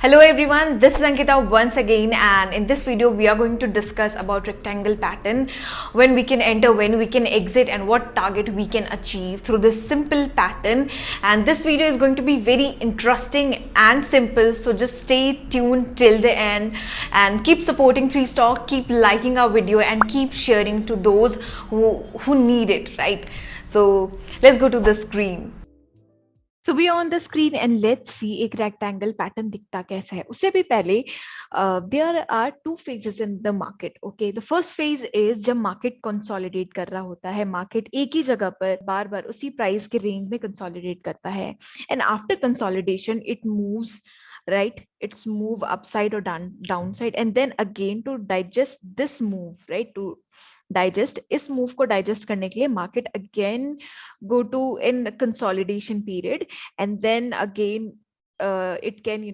Hello everyone, this is Ankita once again, and in this video we are going to discuss about rectangle pattern, when we can enter, when we can exit, and what target we can achieve through this simple pattern. And this video is going to be very interesting and simple, so just stay tuned till the end and keep supporting 3Stock, keep liking our video and keep sharing to those who need it, right? So let's go to the screen. So we are on the screen and let's see एक rectangle pattern दिखता कैसा है. उससे भी पहले there are two phases in the market. Okay, the first phase is जब market consolidate कर रहा होता है, market एक ही जगह पर बार बार उसी price के range में consolidate करता है, and after consolidation it moves, right? It's move upside or downside, and then again to digest this move, right? To digest इस मूव को डाइजेस्ट करने के लिए market again go to in consolidation period, and then again it can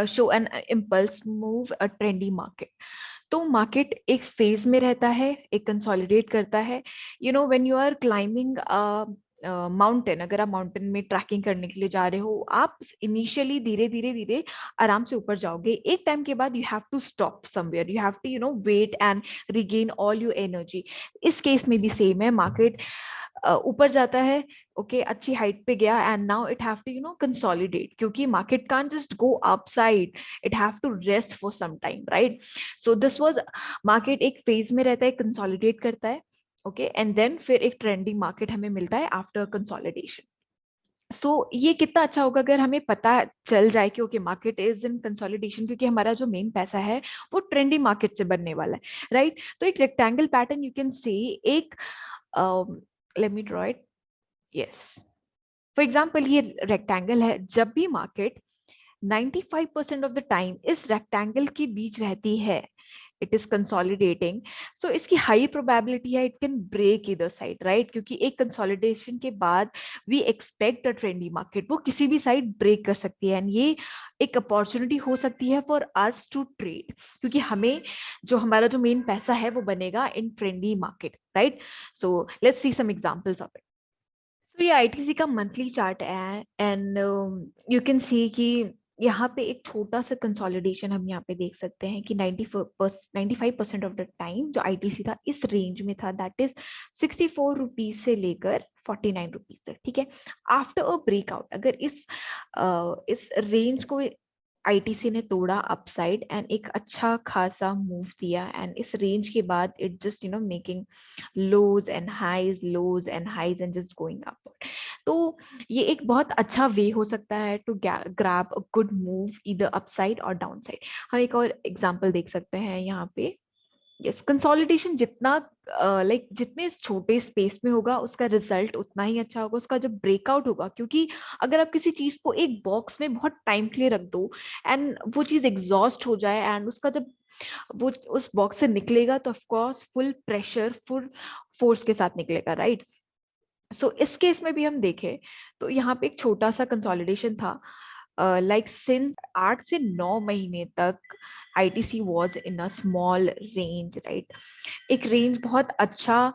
show an impulse move, a trendy market. तो market एक phase में रहता है, एक कंसोलिडेट करता है. When you are climbing mountain, अगर आप माउंटेन में ट्रैकिंग करने के लिए जा रहे हो, आप इनिशियली धीरे धीरे धीरे आराम से ऊपर जाओगे. एक टाइम के बाद you have to stop somewhere, you have to wait and regain all your energy. इस केस में भी सेम है, मार्केट ऊपर जाता है, ओके, अच्छी हाइट पे गया, and now it have to consolidate, क्योंकि market can't just go upside, it have to rest for some time, right? So this was market एक फेज में रहता है, कंसोलिडेट करता है, ओके, एंड देन फिर एक ट्रेंडिंग मार्केट हमें मिलता है आफ्टर कंसोलिडेशन. सो ये कितना अच्छा होगा अगर हमें पता चल जाए कि okay market is in consolidation, क्योंकि हमारा जो मेन पैसा है वो ट्रेंडिंग मार्केट से बनने वाला है, राइट? तो एक rectangle pattern you can see, एक let me draw it. Yes, for example ये रेक्टेंगल है. जब भी मार्केट 95% ऑफ द टाइम इस रेक्टेंगल के बीच रहती है, इट इज कंसोलिडेटिंग, सो इसकी हाई प्रोबेबिलिटी है इट कैन ब्रेक इधर साइड, राइट? क्योंकि एक कंसोलिडेशन के बाद we expect a trendy market, वो किसी भी साइड ब्रेक कर सकती है, एंड ये एक अपॉर्चुनिटी हो सकती है फॉर अस टू ट्रेड, क्योंकि हमें जो हमारा जो मेन पैसा है वो बनेगा in trendy market, right? So let's see some examples of it. तो ये आईटीसी का मंथली चार्ट है, एंड यू कैन सी कि यहाँ पे एक छोटा सा कंसोलिडेशन हम यहाँ पे देख सकते हैं कि 95% ऑफ द टाइम जो आईटीसी था इस रेंज में था, दैट इज 64 रुपीज से लेकर 49 रुपीज तक, ठीक है. आफ्टर अ ब्रेकआउट, अगर इस रेंज को आईटीसी ने तोड़ा अपसाइड एंड एक अच्छा खासा मूव दिया, एंड इस रेंज के बाद it just making lows and highs, lows and highs, and just going upward. तो ये एक बहुत अच्छा वे हो सकता है to grab a good move इधर अपसाइड और डाउन साइड. हम एक और एग्जांपल देख सकते हैं यहाँ पे. यस, कंसोलिडेशन जितना लाइक जितने छोटे स्पेस में होगा उसका रिजल्ट उतना ही अच्छा होगा, उसका जब ब्रेकआउट होगा, क्योंकि अगर आप किसी चीज को एक बॉक्स में बहुत टाइम के लिए रख दो एंड वो चीज एग्जॉस्ट हो जाए, एंड उसका जब वो उस बॉक्स से निकलेगा तो of course full pressure, full force के साथ निकलेगा, राइट? सो इस केस में भी हम देखें तो यहाँ पे एक छोटा सा कंसोलिडेशन था, लाइक सिंस 8 से 9 महीने तक ITC was in a small range, right? एक रेंज बहुत अच्छा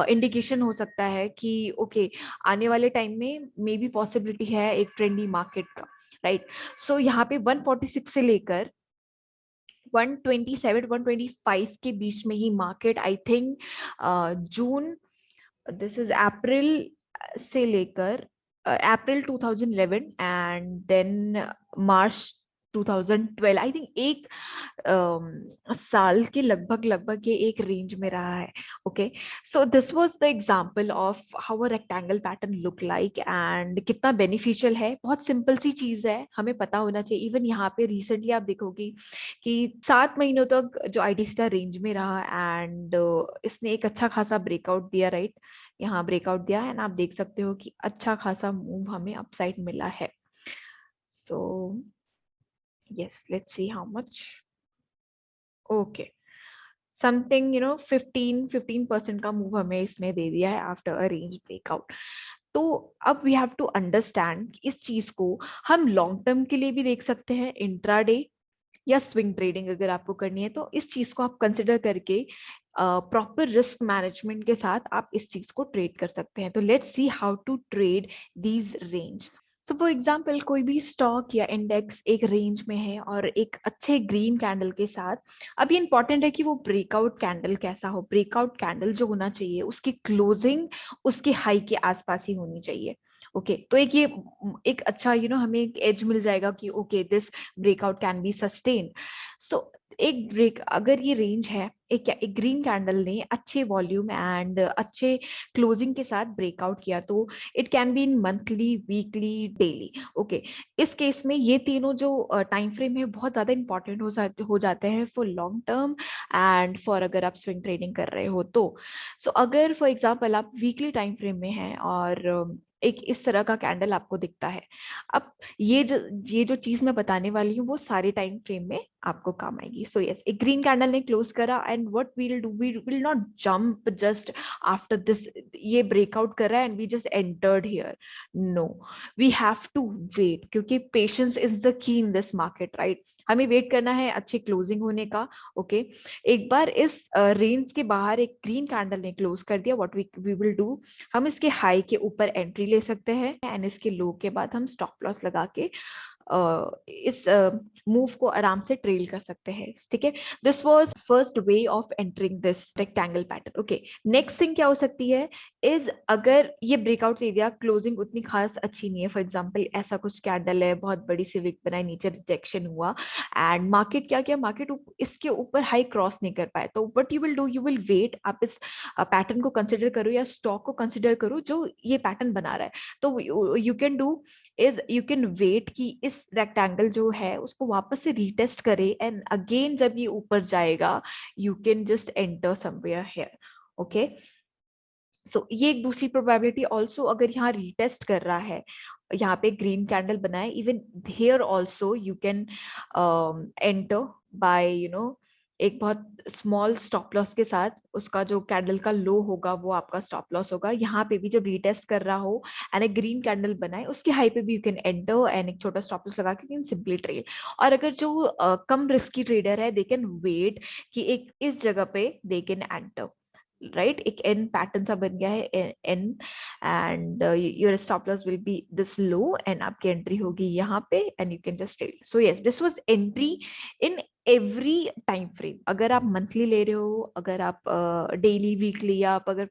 इंडिकेशन हो सकता है कि ओके आने वाले टाइम में मे बी पॉसिबिलिटी है एक ट्रेंडी मार्केट का, राइट? सो यहाँ पे 146 से लेकर 127 125 के बीच में ही market, I think June, this is April से लेकर April 2011 and then March 2012, I think एक साल के लगभग लगभग ये एक रेंज में रहा है. Okay, so this was the example of how a rectangle pattern look like, and कितना बेनिफिशियल है. बहुत सिंपल सी चीज है, हमें पता होना चाहिए. इवन यहाँ पे रिसेंटली आप देखोगे कि 7 महीनों तक जो आईटीसी था रेंज में रहा, एंड इसने एक अच्छा खासा ब्रेकआउट दिया, राइट? यहाँ ब्रेकआउट दिया, एंड आप देख सकते हो कि अच्छा खासा मूव हमें अपसाइड मिला है. सो yes, let's see how much. Okay, something 15% का मूव हमें इसने दे दिया है आफ्टर अ रेंज ब्रेकआउट. तो अब वी हैव टू अंडरस्टैंड इस चीज को हम लॉन्ग टर्म के लिए भी देख सकते हैं, इंट्राडे या स्विंग ट्रेडिंग अगर आपको करनी है तो इस चीज को आप कंसिडर करके प्रॉपर रिस्क मैनेजमेंट के साथ आप इस चीज को ट्रेड कर सकते हैं. तो let's see how to trade these range. So for example कोई भी स्टॉक या इंडेक्स एक रेंज में है और एक अच्छे ग्रीन कैंडल के साथ, अब ये इंपॉर्टेंट है कि वो ब्रेकआउट कैंडल कैसा हो। ब्रेकआउट कैंडल जो होना चाहिए उसकी क्लोजिंग उसके हाई के आसपास ही होनी चाहिए। ओके तो एक ये एक अच्छा हमें एक एज मिल जाएगा कि okay this breakout can be sustain. So एक ब्रेक अगर ये रेंज है, एक ग्रीन कैंडल ने अच्छे वॉल्यूम एंड अच्छे क्लोजिंग के साथ ब्रेकआउट किया, तो it can be in monthly, weekly, daily. Okay इस केस में ये तीनों जो टाइम फ्रेम है बहुत ज्यादा इंपॉर्टेंट हो जाते हैं for long term and for अगर आप स्विंग ट्रेडिंग कर रहे हो तो। सो अगर फॉर एग्जांपल आप वीकली टाइम फ्रेम में हैं और एक इस तरह का कैंडल आपको दिखता है, अब ये जो चीज मैं बताने वाली हूँ वो सारे टाइम फ्रेम में आपको काम आएगी। सो यस, एक ग्रीन कैंडल ने क्लोज करा and what will do, we will not jump just after this, ये ब्रेकआउट कर रहा है and we just entered here. No, we have to wait, क्योंकि patience is the key in this market, right. हमें wait करना है अच्छी closing होने का। ओके एक बार इस रेंज के बाहर एक ग्रीन कैंडल ने क्लोज कर दिया, व्हाट वी विल डू, हम इसके हाई के ऊपर एंट्री ले सकते हैं एंड इसके लो के बाद हम स्टॉप लॉस लगा के इस मूव को आराम से ट्रेल कर सकते हैं। ठीक है, this was first way of entering this rectangle pattern. Okay next thing क्या हो सकती है इज, अगर ये ब्रेकआउट एरिया क्लोजिंग उतनी खास अच्छी नहीं है, फॉर एग्जांपल ऐसा कुछ कैंडल है, बहुत बड़ी सी विक बनाई, नीचे रिजेक्शन हुआ एंड मार्केट क्या किया, मार्केट इसके ऊपर हाई क्रॉस नहीं कर पाए, तो what you will do, you will wait. आप इस पैटर्न को कंसिडर करो या स्टॉक को कंसिडर करो जो ये पैटर्न बना रहा है, तो you can do is you can wait कि इस रेक्टेंगल जो है उसको वापस से रीटेस्ट करे एंड अगेन जब ये ऊपर जाएगा you can just enter somewhere here. Okay so ये एक दूसरी प्रोबेबिलिटी ऑल्सो, अगर यहाँ रीटेस्ट कर रहा है, यहाँ पे ग्रीन कैंडल बनाए, even here also you can enter by एक बहुत स्मॉल स्टॉप लॉस के साथ, उसका जो कैंडल का लो होगा वो आपका स्टॉप लॉस होगा। यहाँ पे भी जब रीटेस्ट कर रहा हो एंड एक ग्रीन कैंडल बनाए, उसके हाई पे भी यू कैन एंटर एंड एक छोटा स्टॉप लॉस लगा के कैन सिंपली ट्रेड। और अगर जो कम रिस्की ट्रेडर है, दे कैन वेट कि एक इस जगह पे दे कैन एंटर, राइट। एक एन पैटर्न सा बन गया है an and your stop loss will be this low and आपकी एंट्री होगी यहाँ पे and you can just trade. So yes, this was entry in every time frame. अगर आप मंथली ले रहे हो, अगर आप डेली, वीकली, या आप अगर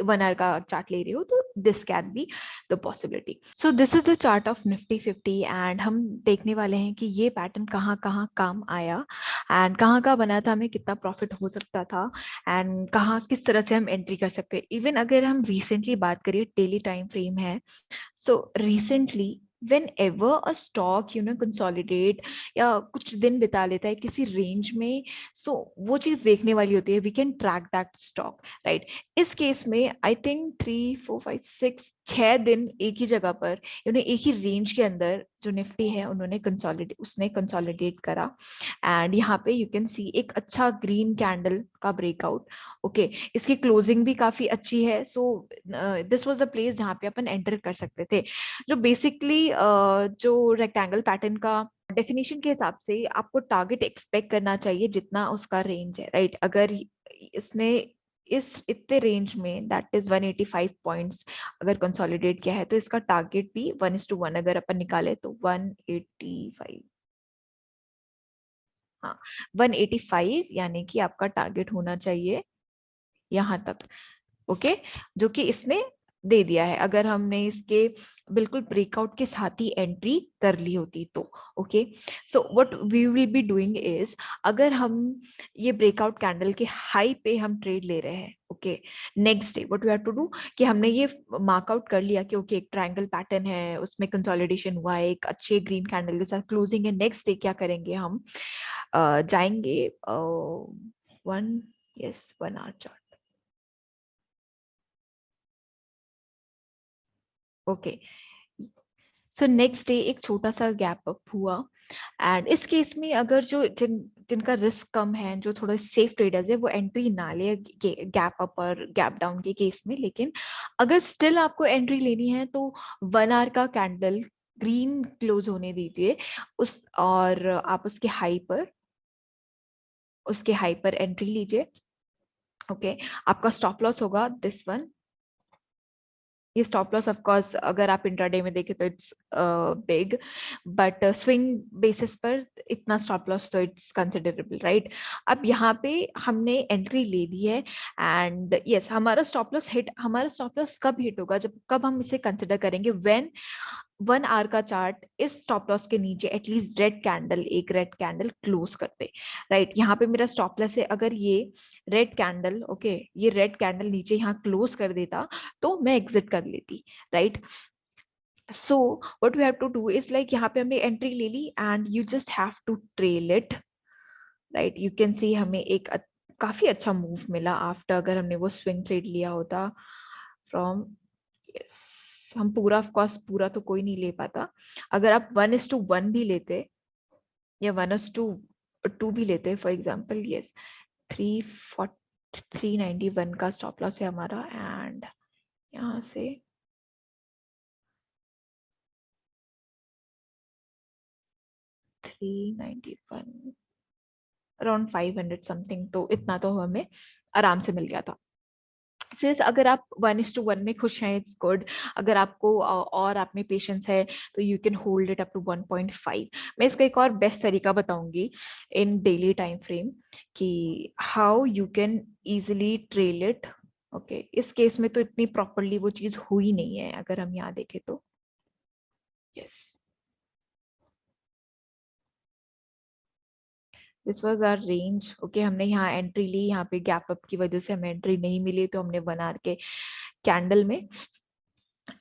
1 आवर का चार्ट ले रहे हो, तो this can be the possibility. So this is the chart of Nifty 50 and हम देखने वाले हैं कि ये पैटर्न कहाँ कहाँ काम आया एंड कहाँ कहाँ बना था, हमें कितना प्रॉफिट हो सकता था एंड कहाँ किस तरह से हम एंट्री कर सकते हैं। इवन अगर हम रिसेंटली बात करिए, डेली टाइम फ्रेम है, so recently whenever a stock consolidate या कुछ दिन बिता लेता है किसी रेंज में, सो वो चीज देखने वाली होती है, we can track that stock, right. इस केस में आई थिंक 3 4 5 6 दिन एक ही जगह पर, एक ही रेंज के अंदर जो निफ्टी है उसने कंसोलिडेट करा एंड यहाँ पे यू कैन सी एक अच्छा ग्रीन कैंडल का ब्रेकआउट। ओके इसकी क्लोजिंग भी काफी अच्छी है, सो दिस वाज द प्लेस जहाँ पे अपन एंटर कर सकते थे। जो बेसिकली जो रेक्टेंगल पैटर्न का डेफिनेशन के हिसाब से आपको टारगेट एक्सपेक्ट करना चाहिए जितना उसका रेंज है, राइट। अगर इसने इस इतने रेंज में, दैट इज 185 पॉइंट्स अगर कंसोलिडेट किया है, तो इसका टारगेट भी 1:1 अगर अपन निकाले तो 185, हाँ 185 यानी कि आपका टारगेट होना चाहिए यहाँ तक। ओके जो कि इसने दे दिया है, अगर हमने इसके बिल्कुल ब्रेकआउट के साथ ही एंट्री कर ली होती तो। Okay so what we will be doing is, अगर हम ये ब्रेकआउट कैंडल के हाई पे हम ट्रेड ले रहे हैं, okay next day what we have to do, कि हमने ये मार्कआउट कर लिया कि ओके एक ट्रायंगल पैटर्न है, उसमें कंसोलिडेशन हुआ है, एक अच्छे ग्रीन कैंडल के साथ क्लोजिंग है, नेक्स्ट डे क्या करेंगे हम, जाएंगे 1 our chart. Okay so next day एक छोटा सा गैप अप हुआ एंड इस केस में अगर जिनका रिस्क कम है, जो थोड़ा सेफ ट्रेडर्स है, वो एंट्री ना ले गैप अप और गैप डाउन के केस में। लेकिन अगर स्टिल आपको एंट्री लेनी है तो 1 आवर का कैंडल ग्रीन क्लोज होने दीजिए उस, और आप उसके हाई पर एंट्री लीजिए। ओके आपका स्टॉप लॉस होगा दिस वन। ये स्टॉप लॉस ऑफ कोर्स अगर आप इंट्राडे में देखें तो it's big, but swing basis पर इतना स्टॉप लॉस तो इट्स कंसिडरेबल, राइट? अब यहाँ पे हमने एंट्री ले ली है एंड यस, हमारा स्टॉप लॉस कब हिट होगा, जब कब हम इसे कंसिडर करेंगे, व्हेन 1 आवर का चार्ट इस स्टॉप लॉस के नीचे एटलीस्ट एक रेड कैंडल क्लोज करते, राइट? यहाँ पे मेरा स्टॉप लॉस है, अगर ये रेड कैंडल, ओके, ये रेड कैंडल नीचे यहाँ क्लोज कर देता तो मैं एग्जिट कर लेती, right? So what we have to do is like, यहाँ पे हमने एंट्री ले ली and you just have to trail it, right? You can see हमें काफी अच्छा मूव मिला आफ्टर, अगर हमने वो स्विंग ट्रेड लिया होता फ्रॉम, यस, हम पूरा, ऑफ कोर्स पूरा तो कोई नहीं ले पाता, अगर आप 1:1 भी लेते या 1:2 भी लेते फॉर एग्जाम्पल, यस, 391 का स्टॉप लॉस है हमारा एंड यहाँ से 391 अराउंड 500 समथिंग, तो इतना तो हमें आराम से मिल गया था। So, yes, अगर आप 1:1 में खुश हैं, इट्स गुड। अगर आपको और आप में पेशेंस है तो you can hold it up to 1.5। मैं इसका एक और बेस्ट तरीका बताऊंगी इन डेली टाइम फ्रेम कि how you can easily trail it. Okay, इस केस में तो इतनी प्रॉपरली वो चीज हुई नहीं है, अगर हम यहाँ देखें तो, yes, this was our range. Okay, हमने यहाँ एंट्री ली, यहाँ पे गैप अप की वजह से हमें एंट्री नहीं मिली, तो हमने 1 आवर के कैंडल में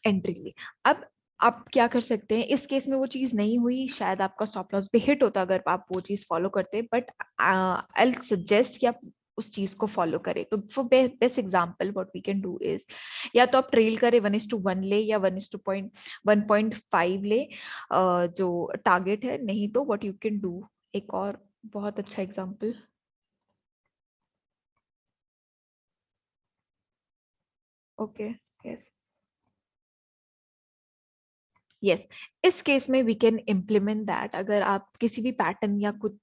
एंट्री ली। अब आप क्या कर सकते हैं, इस केस में वो चीज नहीं हुई, शायद आपका स्टॉप लॉस भी हिट होता अगर आप वो चीज फॉलो करते, बट आई सजेस्ट कि आप उस चीज को फॉलो करें। तो for best example what we can do is, या तो आप ट्रेल करें 1:1 ले या 1:1.5 ले, जो टारगेट है, नहीं तो व्हाट यू कैन डू, एक और बहुत अच्छा एग्जांपल, ओके, यस, यस, इस केस में वी कैन इम्प्लीमेंट दैट। अगर आप किसी भी पैटर्न या कुछ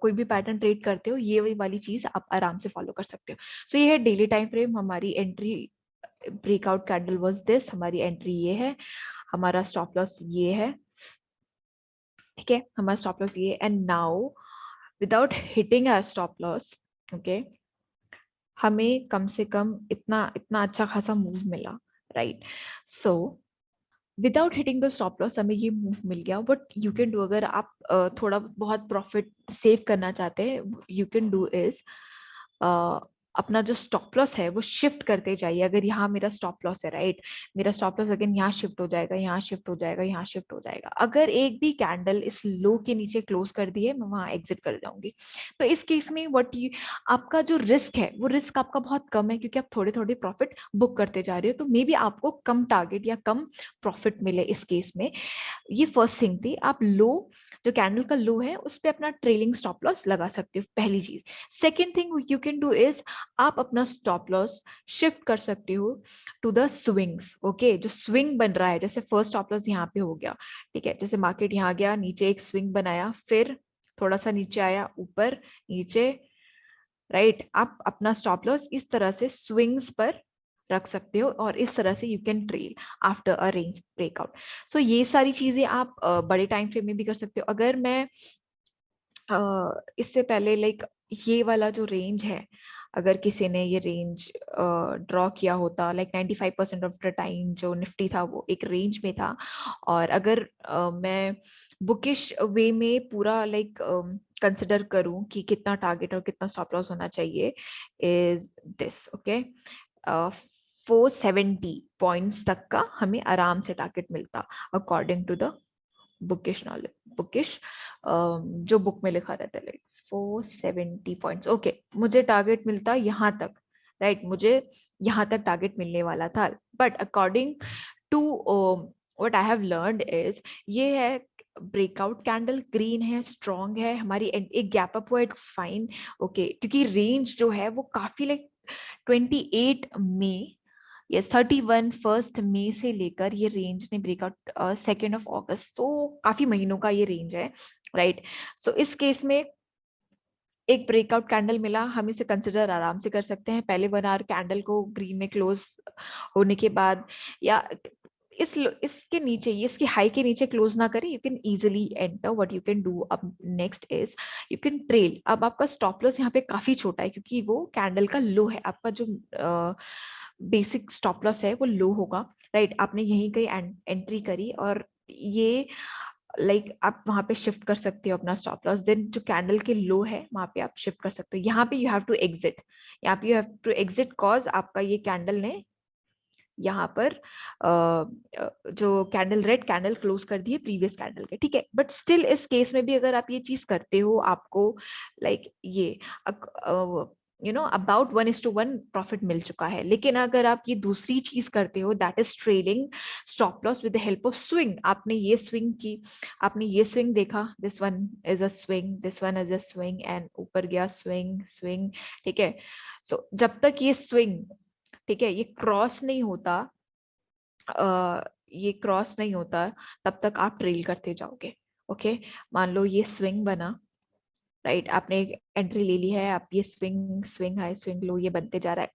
कोई भी पैटर्न ट्रेड करते हो, ये वाली चीज आप आराम से फॉलो कर सकते हो। सो ये है डेली टाइम फ्रेम, हमारी entry breakout candle was this, हमारी एंट्री ये है, हमारा स्टॉप लॉस ये है, ठीक है, हमारा स्टॉप लॉस ये, and now without hitting a stop loss, okay, हमें कम से कम इतना इतना अच्छा खासा मूव मिला, right? So without hitting the stop loss हमें ये मूव मिल गया। बट यू कैन डू, अगर आप थोड़ा बहुत प्रॉफिट सेव करना चाहते हैं, यू कैन डू इज अपना जो स्टॉप लॉस है वो शिफ्ट करते जाइए। अगर यहाँ मेरा स्टॉप लॉस है, राइट, मेरा स्टॉप लॉस अगेन यहाँ शिफ्ट हो जाएगा, यहाँ शिफ्ट हो जाएगा, यहाँ शिफ्ट हो जाएगा। अगर एक भी कैंडल इस लो के नीचे क्लोज कर दी है, मैं वहां एग्जिट कर जाऊंगी। तो इस केस में आपका जो रिस्क है वो रिस्क आपका बहुत कम है, क्योंकि आप थोड़े थोड़े प्रॉफिट बुक करते जा रहे हो, तो मे बी आपको कम टारगेट या कम प्रॉफिट मिले इस केस में। ये फर्स्ट थिंग थी, आप लो, जो कैंडल का लो है उस पे अपना ट्रेलिंग स्टॉप लॉस लगा सकते हो, पहली चीज। Second thing you can do is, आप अपना स्टॉप लॉस शिफ्ट कर सकते हो टू द स्विंग्स। ओके, जो स्विंग बन रहा है, जैसे फर्स्ट स्टॉप लॉस यहाँ पे हो गया, ठीक है, जैसे मार्केट यहाँ गया, नीचे एक स्विंग बनाया, फिर थोड़ा सा नीचे आया, ऊपर, नीचे, राइट? आप अपना स्टॉप लॉस इस तरह से स्विंग्स पर रख सकते हो, और इस तरह से you can trail after a range breakout. So ये सारी चीजें आप बड़े टाइम फ्रेम में भी कर सकते हो। अगर मैं इससे पहले लाइक ये वाला जो रेंज है, अगर किसी ने ये रेंज ड्रॉ किया होता, लाइक 95% ऑफ द टाइम जो निफ्टी था वो एक रेंज में था, और अगर मैं बुकिश वे में पूरा लाइक कंसिडर करूं कि कितना टारगेट और कितना स्टॉप लॉस होना चाहिए, इज दिस, ओके, 470 पॉइंट्स तक का हमें आराम से टारगेट मिलता, according to the bookish knowledge, bookish जो बुक में लिखा रहता है, लाइक 470 पॉइंट्स, ओके, मुझे टारगेट मिलता यहाँ तक, राइट? मुझे यहाँ तक टारगेट मिलने वाला था, but according to what I have learned is, ये है ब्रेकआउट कैंडल, ग्रीन है, स्ट्रॉन्ग है, हमारी एक गैप अप हुआ, इट्स फाइन, ओके, क्योंकि रेंज जो है वो काफी लाइक 28 मई, ये 31 फर्स्ट मई से लेकर ये रेंज ने ब्रेकआउट 2 अगस्त, तो काफी महीनों का ये रेंज है, राइट? सो इस केस में एक ब्रेकआउट कैंडल मिला, हम इसे कंसिडर आराम से कर सकते हैं, पहले 1 आवर कैंडल को ग्रीन में क्लोज होने के बाद, या इसके नीचे, ये इसकी हाई के नीचे क्लोज ना करें, you can easily enter. What you can do अब next is you can trail. अब आपका स्टॉप लॉस यहाँ पे काफी छोटा है क्योंकि वो कैंडल का लो है। आपका जो बेसिक स्टॉप लॉस है वो लो होगा, राइट। आपने यहीं कहीं एंट्री करी और ये आप वहां पे शिफ्ट कर सकते हो अपना स्टॉप लॉस। देन जो कैंडल के लो है वहां पे आप शिफ्ट कर सकते हो। यहाँ पे यू हैव टू एग्जिट, यहाँ पे you have to exit cause आपका ये कैंडल ने यहाँ पर जो कैंडल, रेड कैंडल क्लोज कर दी है प्रीवियस कैंडल के, ठीक है। बट स्टिल इस केस में भी अगर आप ये चीज करते हो, आपको ये अबाउट 1:1 प्रॉफिट मिल चुका है। लेकिन अगर आप ये दूसरी चीज करते हो, that is trailing stop loss with the help of swing. आपने ये स्विंग की, आपने ये स्विंग देखा, this one is a swing, this one is a swing, and ऊपर गया स्विंग स्विंग, ठीक है। सो जब तक ये स्विंग, ठीक है, ये क्रॉस नहीं होता, ये क्रॉस नहीं होता, तब तक आप ट्रेल करते जाओगे। ओके, मान लो ये स्विंग बना, राइट, आपने एक एंट्री ले ली है, आप ये swing swing high swing low ये बनते जा रहा है।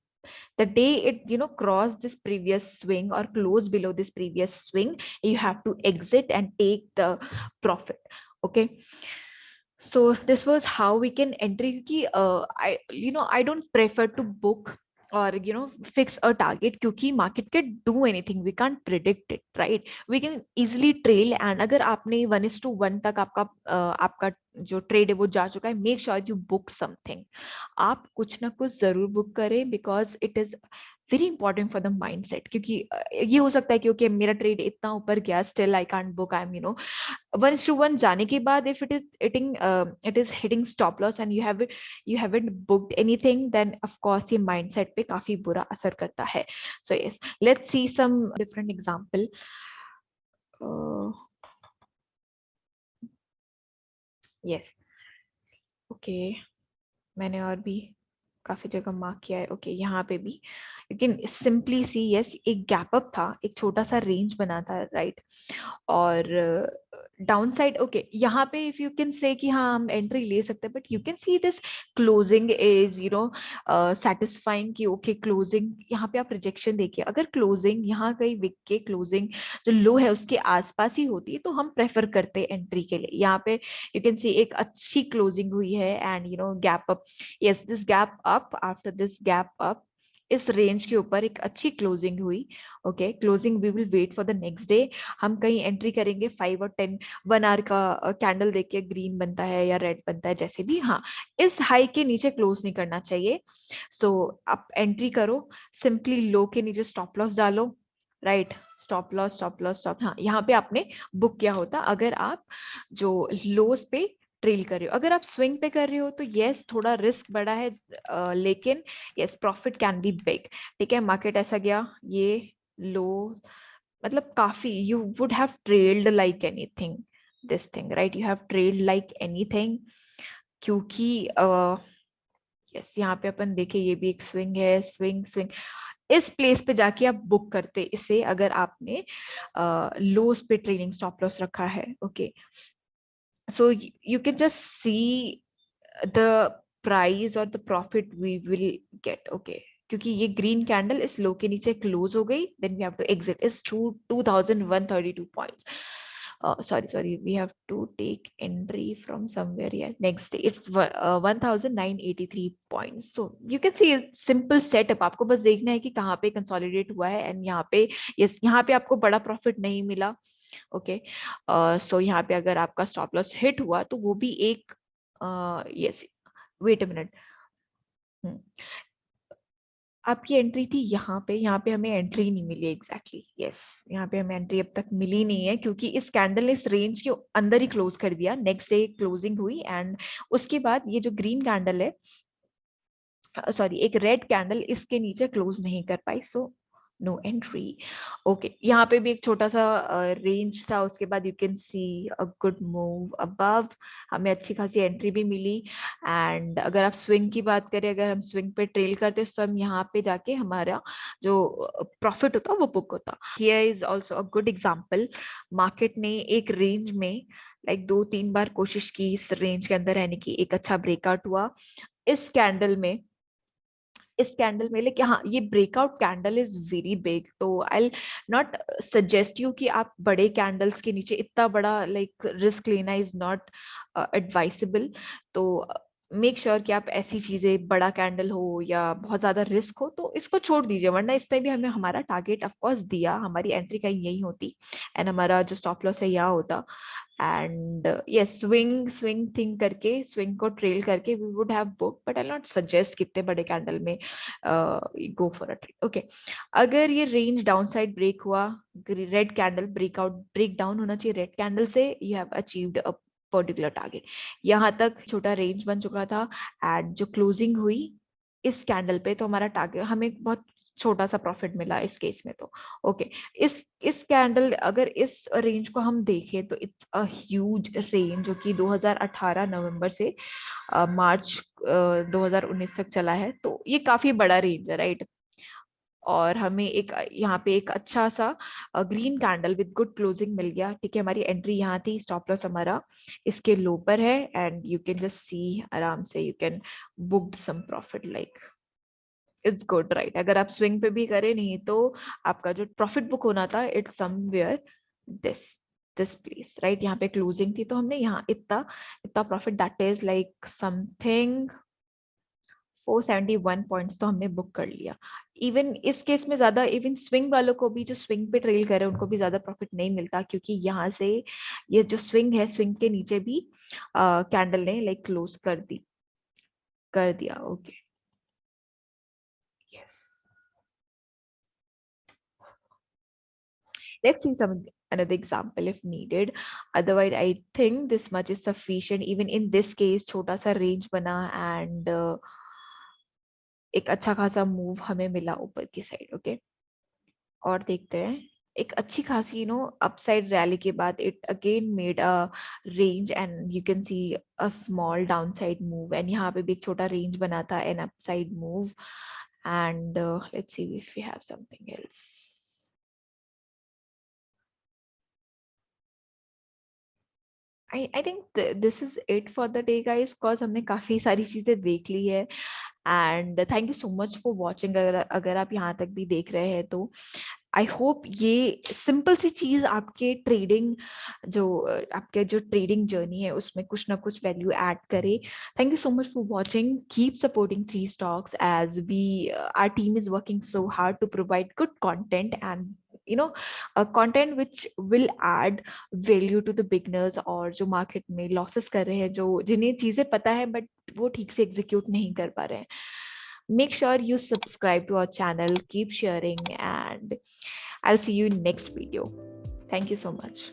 The day it cross this previous swing or close below this previous swing, you have to exit and take the profit. Okay, so this was how we can entry क्योंकि I don't prefer to book or fix a target क्योंकि market can do anything, we can't predict it, right? We can easily trail, and अगर आपने 1:1 तक आपका जो trade है वो जा चुका है, make sure you book something. आप कुछ ना कुछ जरूर बुक करें because it is very important for the mind set. क्योंकि ये हो सकता है कि ओके मेरा ट्रेड इतना ऊपर गया, still I can't book, I am 1:1 जाने के बाद if it is hitting stop loss and you haven't booked anything, then of course ये माइंड सेट पे काफी बुरा असर करता है। So yes, let's see some different example. Yes, okay, मैंने और भी काफी जगह मार्क किया है। ओके, यहाँ पे भी you can simply see, yes, एक गैप अप था, एक छोटा सा रेंज बना था, राइट। और डाउन साइड, ओके, यहाँ पे इफ यू कैन से कि हाँ हम एंट्री ले सकते हैं, but you can see this closing is satisfying कि ओके क्लोजिंग, यहाँ पे आप रिजेक्शन देखिए। अगर क्लोजिंग यहाँ कहीं विक के क्लोजिंग जो लो है उसके आसपास ही होती है तो हम प्रेफर करते हैं एंट्री के लिए। यहाँ पे यू कैन सी एक अच्छी क्लोजिंग हुई है and gap up, yes, this gap up, after this gap up इस रेंज के ऊपर एक अच्छी क्लोजिंग हुई। Okay, closing we will wait for the next day. हम कहीं एंट्री करेंगे 5 और 10 1 आवर का कैंडल देख के, ग्रीन बनता है या रेड बनता है जैसे भी, हाँ, इस हाई के नीचे क्लोज नहीं करना चाहिए। सो आप एंट्री करो, सिंपली लो के नीचे स्टॉप लॉस डालो, right, stop loss stop loss stop, हाँ, यहाँ पे आपने बुक किया होता अगर आप जो लोस पे ट्रेल कर रहे हो। अगर आप स्विंग पे कर रहे हो तो यस थोड़ा रिस्क बड़ा है, लेकिन yes profit can be big. ठीक है, मार्केट ऐसा गया, ये लो, मतलब काफी, you would have trailed like anything, this thing, right, you have trailed like anything क्योंकि यस यहाँ पे अपन देखे ये भी एक स्विंग है, स्विंग स्विंग, इस प्लेस पे जाके आप बुक करते इसे अगर आपने लोस पे ट्रेलिंग स्टॉप लॉस रखा है। Okay, so you can just see the price or the profit we will get. Okay, क्योंकि ये ग्रीन कैंडल इस लो के नीचे क्लोज हो गई, then we have to exit is 2132 points. Sorry, we have to take entry from somewhere here. Next day it's 1983 points. So you can see simple setup, आपको बस देखना है कि कहाँ पे कंसोलिडेट हुआ है एंड यहाँ पे, यस, यहाँ पे आपको बड़ा प्रॉफिट नहीं मिला। ओके, सो यहाँ पे अगर आपका स्टॉप लॉस हिट हुआ तो वो भी एक, यस, वेट अ मिनट, आपकी एंट्री थी यहाँ पे हमें एंट्री नहीं मिली एग्जैक्टली, यस, यहाँ पे हमें एंट्री अब तक मिली नहीं है क्योंकि इस कैंडल ने इस रेंज के अंदर ही क्लोज कर दिया। नेक्स्ट डे क्लोजिंग हुई एंड उसके बाद ये जो ग्रीन कैंडल है, सॉरी, एक रेड कैंडल इसके नीचे क्लोज नहीं कर पाई, सो नो एंट्री। ओके, यहाँ पे भी एक छोटा सा रेंज था, उसके बाद you can see a good move above, हमें अच्छी खासी एंट्री भी मिली। एंड अगर आप स्विंग की बात करें, अगर हम स्विंग पे ट्रेल करते तो हम यहाँ पे जाके हमारा जो प्रॉफिट होता वो बुक होता। Here is also a good example, market ने एक रेंज में लाइक 2-3 बार कोशिश की इस रेंज के अंदर रहने की, एक अच्छा ब्रेकआउट हुआ इस कैंडल में, इस कैंडल में, लेकिन हाँ ये breakout candle is very big, तो आई नॉट सजेस्ट यू कि आप बड़े कैंडल्स के नीचे इतना बड़ा लाइक रिस्क लेना इज नॉट एडवाइसेबल। तो मेक श्योर कि आप ऐसी चीजें, बड़ा कैंडल हो या बहुत ज्यादा रिस्क हो तो इसको छोड़ दीजिए, वरना इसमें भी हमें हमारा टारगेट ऑफ कोर्स दिया, हमारी एंट्री कहीं यही होती एंड हमारा जो स्टॉप लॉस है यहाँ होता। एंड यस, स्विंग थिंग करके, स्विंग को ट्रेल करके we would have book, but I not suggest कितने बड़े कैंडल में go for a trade. Okay, अगर ये रेंज डाउन साइड ब्रेक हुआ, red candle breakout, break down होना चाहिए रेड कैंडल से, you have achieved a particular target. यहाँ तक छोटा रेंज बन चुका था एंड जो क्लोजिंग हुई इस कैंडल पे, तो हमारा टारगेट, हमें बहुत छोटा सा प्रॉफिट मिला इस केस में। तो ओके, इस कैंडल, अगर इस रेंज को हम देखें तो इट्स अ ह्यूज रेंज, जो कि 2018 नवंबर से मार्च 2019 तक चला है, तो ये काफी बड़ा रेंज है, राइट। और हमें एक यहाँ पे एक अच्छा सा green candle with good closing मिल गया, ठीक है। हमारी एंट्री यहाँ थी, स्टॉप लॉस हमारा इसके लो पर है and you can just see आराम से, you can book some profit, like it's good, right. अगर आप स्विंग पे भी करें, नहीं तो आपका जो प्रॉफिट बुक होना था it's somewhere this this place, right. यहाँ पे क्लोजिंग थी तो हमने यहाँ इतना इतना profit, that is like something 471 points तो हमने बुक कर लिया। इवन इस केस में ज्यादा, इवन स्विंग वालों को भी, जो स्विंग पे ट्रेल करे उनको भी ज्यादा प्रॉफिट नहीं मिलता, क्योंकि यहाँ से ये जो स्विंग है, स्विंग के नीचे भी कैंडल ने लाइक क्लोज कर दिया। Okay, yes, let's see some another example if needed, otherwise I think this much is sufficient। even in this case छोटा सा रेंज बना एंड एक अच्छा खासा मूव हमें मिला ऊपर की साइड। ओके, और देखते हैं, एक अच्छी खासी अपसाइड रैली के बाद it again made a range and you can see a small downside move, and यहाँ पे भी एक छोटा रेंज बना था, an upside move. And let's see if we have something else. I think this is it for the day guys, because हमने काफी सारी चीजें देख ली है। And thank you so much for watching. अगर आप यहाँ तक भी देख रहे हैं तो आई होप ये सिंपल सी चीज आपके ट्रेडिंग, जो आपके जो ट्रेडिंग जर्नी है उसमें कुछ ना कुछ वैल्यू ऐड करे। Thank you so much for watching, keep supporting three stocks as we our team is working so hard to provide good content and content which will add value to the beginners, और जो market में losses कर रहे हैं, जो जिन्हें चीजें पता है बट वो ठीक से एग्जीक्यूट नहीं कर पा रहे हैं। Make sure you subscribe to our channel, keep sharing, and I'll see you in next video. Thank you so much.